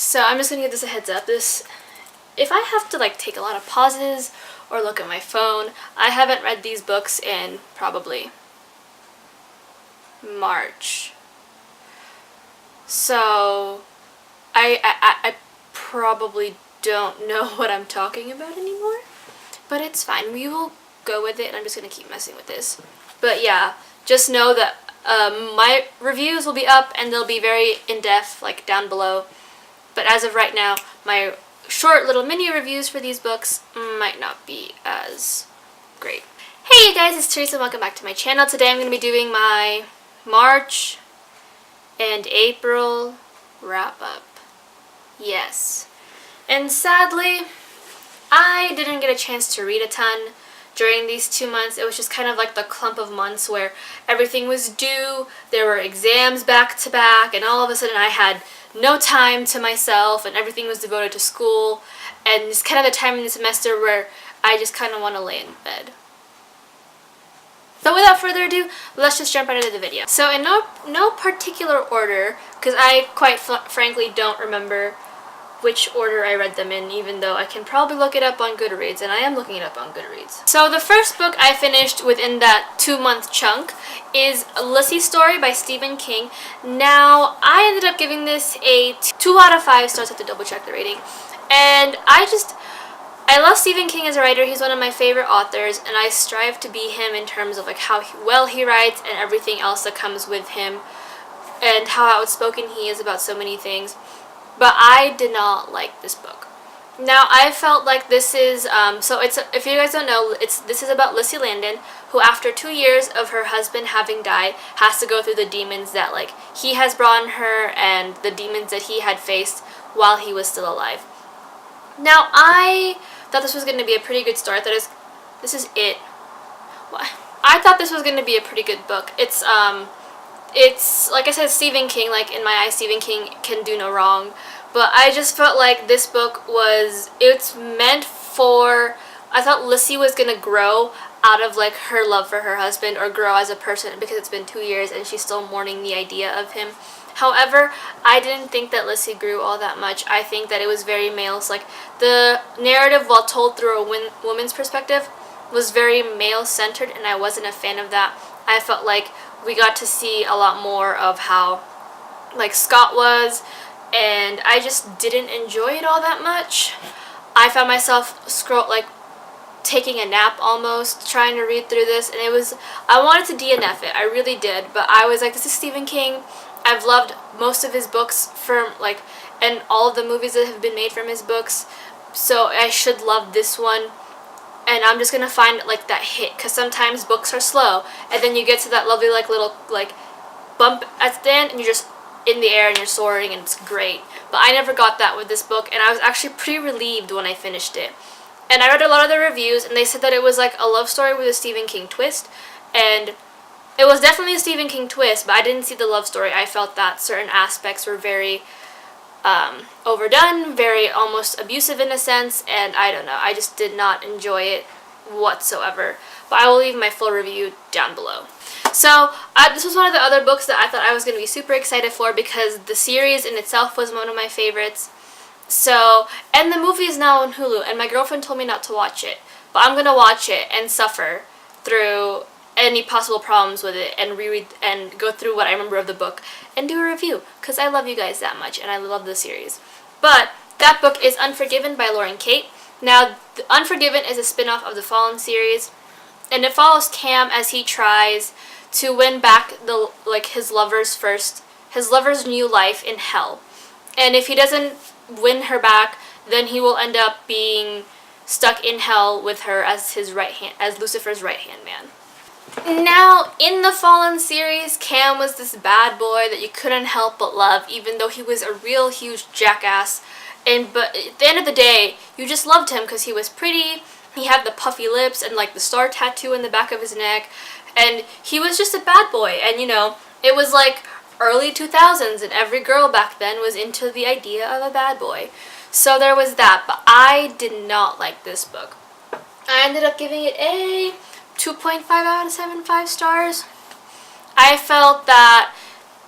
So I'm just gonna give this a heads up. If I have to like take a lot of pauses or look at my phone, I haven't read these books in probably March. So I probably don't know what I'm talking about anymore, but it's fine. We will go with it, and I'm just gonna keep messing with this. But yeah, just know that my reviews will be up, and they'll be very in-depth, like down below. But as of right now, my short little mini reviews for these books might not be as great. Hey you guys, it's Teresa, welcome back to my channel. Today I'm going to be doing my March and April wrap-up. Yes. And sadly, I didn't get a chance to read a ton during these 2 months. It was just kind of like the clump of months where everything was due, there were exams back to back, and all of a sudden I had no time to myself and everything was devoted to school, and it's kind of the time in the semester where I just kind of want to lay in bed. So without further ado, let's just jump right into the video. So in no particular order, because I quite frankly don't remember which order I read them in, even though I can probably look it up on Goodreads, and I am looking it up on Goodreads. So the first book I finished within that 2-month chunk is Lizzie Story by Stephen King. Now, I ended up giving this a 2 out of 5 stars. I have to double check the rating. And I love Stephen King as a writer. He's one of my favorite authors, and I strive to be him in terms of like how well he writes and everything else that comes with him, and how outspoken he is about so many things. But I did not like this book. Now, I felt like this is, if you guys don't know, this is about Lizzie Landon, who after 2 years of her husband having died, has to go through the demons that, like, he has brought on her, and the demons that he had faced while he was still alive. Now, I thought this was going to be a pretty good story. This is it. I thought this was going to be a pretty good book. It's like I said, Stephen King, like in my eyes, Stephen King can do no wrong. But I just felt like this book it's meant for, I thought Lizzie was going to grow out of like her love for her husband, or grow as a person, because it's been 2 years and she's still mourning the idea of him. However, I didn't think that Lizzie grew all that much. I think that it was very male. Like, the narrative, while told through a woman's perspective, was very male-centered, and I wasn't a fan of that. I felt like we got to see a lot more of how, like, Scott was, and I just didn't enjoy it all that much. I found myself taking a nap almost, trying to read through this, and I wanted to DNF it, I really did, but I was like, this is Stephen King. I've loved most of his books and all of the movies that have been made from his books, so I should love this one. And I'm just gonna find like that hit, because sometimes books are slow, and then you get to that lovely little bump at the end, and you're just in the air and you're soaring, and it's great. But I never got that with this book, and I was actually pretty relieved when I finished it. And I read a lot of the reviews, and they said that it was like a love story with a Stephen King twist, and it was definitely a Stephen King twist, but I didn't see the love story. I felt that certain aspects were very overdone, very almost abusive in a sense, and I don't know, I just did not enjoy it whatsoever. But I will leave my full review down below. So this was one of the other books that I thought I was going to be super excited for, because the series in itself was one of my favorites. So, and the movie is now on Hulu, and my girlfriend told me not to watch it, but I'm going to watch it and suffer through any possible problems with it, and reread and go through what I remember of the book and do a review, because I love you guys that much and I love the series. But that book is Unforgiven by Lauren Kate. Now, Unforgiven is a spin-off of the Fallen series, and it follows Cam as he tries to win back his lover's new life in hell. And if he doesn't win her back, then he will end up being stuck in hell with her as Lucifer's right-hand man. Now, in the Fallen series, Cam was this bad boy that you couldn't help but love, even though he was a real huge jackass. But at the end of the day, you just loved him because he was pretty, he had the puffy lips and like the star tattoo in the back of his neck, and he was just a bad boy. And you know, it was like early 2000s, and every girl back then was into the idea of a bad boy. So there was that, but I did not like this book. I ended up giving it a 2.5 out of 5 stars. I felt that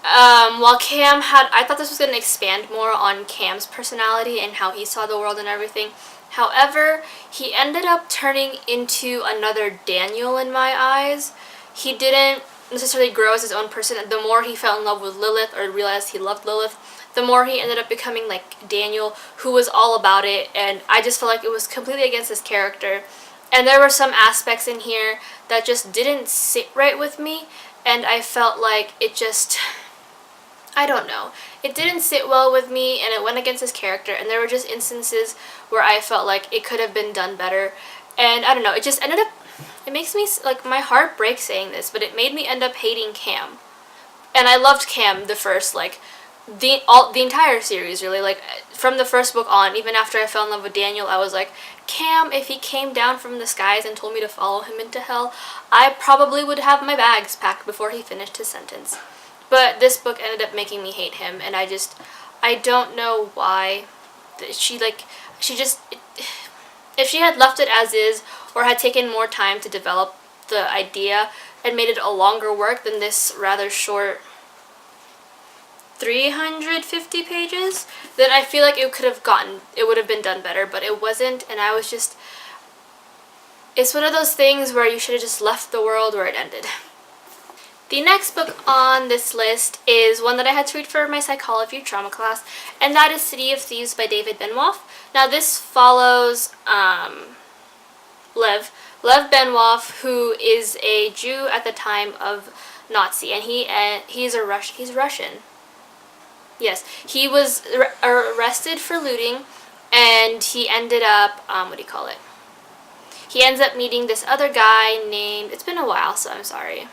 while I thought this was going to expand more on Cam's personality and how he saw the world and everything. However, he ended up turning into another Daniel in my eyes. He didn't necessarily grow as his own person. The more he fell in love with Lilith or realized he loved Lilith, the more he ended up becoming like Daniel, who was all about it, and I just felt like it was completely against his character. And there were some aspects in here that just didn't sit right with me, and I felt like it just, I don't know, it didn't sit well with me, and it went against his character, and there were just instances where I felt like it could have been done better, and I don't know, it just ended up, it makes me, like, my heart breaks saying this, but it made me end up hating Cam. And I loved Cam the first, like, the entire series, really, like, from the first book on. Even after I fell in love with Daniel, I was like, Cam, if he came down from the skies and told me to follow him into hell, I probably would have my bags packed before he finished his sentence. But this book ended up making me hate him, and I don't know why. If she had left it as is, or had taken more time to develop the idea and made it a longer work than this rather short 350 pages, then I feel like it would have been done better, but it wasn't, and I was just, it's one of those things where you should have just left the world where it ended. The next book on this list is one that I had to read for my psychology trauma class, and that is City of Thieves by David Benoist. Now this follows Lev Benoist, who is a Jew at the time of Nazi, and he's Russian. Yes, he was arrested for looting, and he ended up, he ends up meeting this other guy named, it's been a while, so I'm sorry,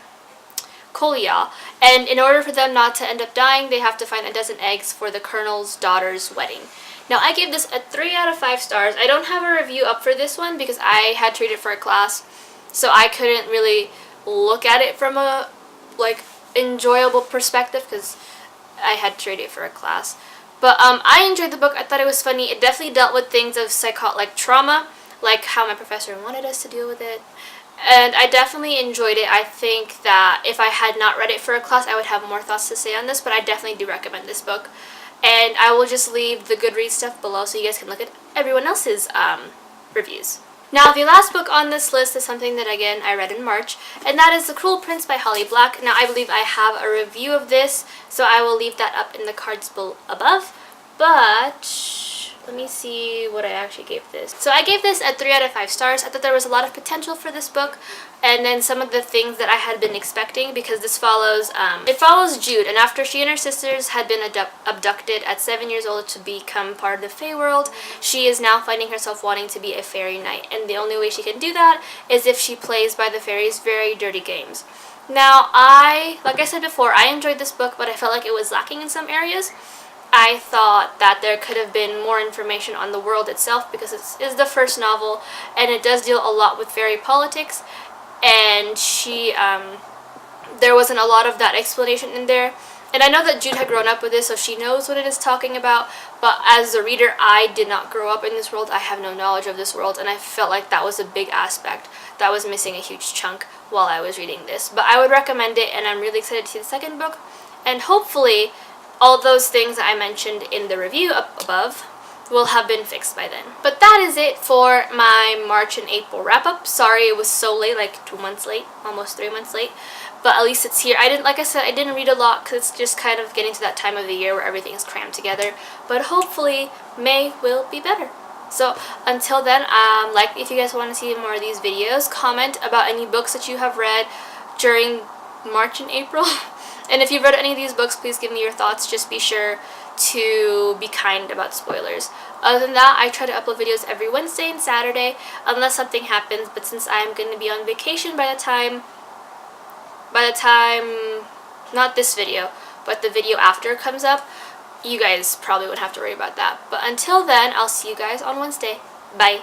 Kolya, and in order for them not to end up dying, they have to find a dozen eggs for the colonel's daughter's wedding. Now, I gave this a 3 out of 5 stars. I don't have a review up for this one because I had to read it for a class, so I couldn't really look at it from a, like, enjoyable perspective because I had to read it for a class. But I enjoyed the book. I thought it was funny. It definitely dealt with things of like trauma, like how my professor wanted us to deal with it. And I definitely enjoyed it. I think that if I had not read it for a class, I would have more thoughts to say on this, but I definitely do recommend this book. And I will just leave the Goodreads stuff below so you guys can look at everyone else's reviews. Now, the last book on this list is something that, again, I read in March, and that is The Cruel Prince by Holly Black. Now, I believe I have a review of this, so I will leave that up in the cards above, but let me see what I actually gave this. So I gave this a 3 out of 5 stars. I thought there was a lot of potential for this book, and then some of the things that I had been expecting, because this follows, it follows Jude, and after she and her sisters had been abducted at 7 years old to become part of the Fae world, she is now finding herself wanting to be a fairy knight, and the only way she can do that is if she plays by the fairies' very dirty games. Now, like I said before, I enjoyed this book, but I felt like it was lacking in some areas. I thought that there could have been more information on the world itself because it is the first novel, and it does deal a lot with fairy politics, and there wasn't a lot of that explanation in there. And I know that Jude had grown up with this, so she knows what it is talking about, but as a reader, I did not grow up in this world. I have no knowledge of this world, and I felt like that was a big aspect that was missing a huge chunk while I was reading this. But I would recommend it, and I'm really excited to see the second book, and hopefully all those things that I mentioned in the review up above will have been fixed by then. But that is it for my March and April wrap-up. Sorry it was so late, like 2 months late, almost 3 months late. But at least it's here. Like I said, I didn't read a lot because it's just kind of getting to that time of the year where everything's crammed together. But hopefully May will be better. So until then, if you guys want to see more of these videos, comment about any books that you have read during March and April. And if you've read any of these books, please give me your thoughts. Just be sure to be kind about spoilers. Other than that, I try to upload videos every Wednesday and Saturday, unless something happens. But since I'm going to be on vacation by the time, not this video, but the video after comes up, you guys probably won't have to worry about that. But until then, I'll see you guys on Wednesday. Bye.